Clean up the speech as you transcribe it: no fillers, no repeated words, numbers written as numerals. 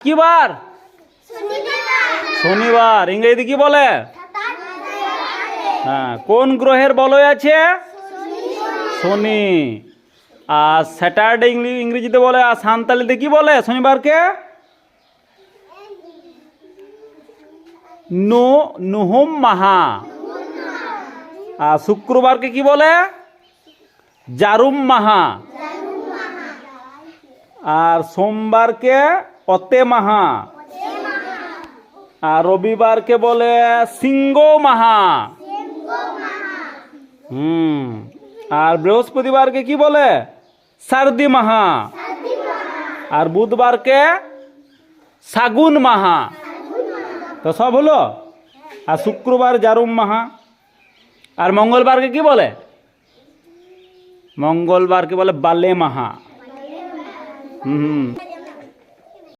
কি বার? শনিবার। ইংরেজি কি বলে? হ্যাঁ, কোন গ্রহের বলয় আছে? শনি। আর স্যাটারডে ইংরেজিতে বলে, আর সান্তালিতে কি বলে শনিবারকে? নুহুম মাহা। আর শুক্রবারকে কি বলে? জারুম মাহা। আর সোমবারকে অতে মাহা। আর রবিবারকে বলে সিংহ মাহা। আর বৃহস্পতিবারকে কি বলে? সারদি মাহা। আর বুধবারকে সাগুন মাহা। তো সব হলো। আর শুক্রবার জারুম মাহা। আর মঙ্গলবারকে কি বলে? মঙ্গলবারকে বলে বালে মাহা।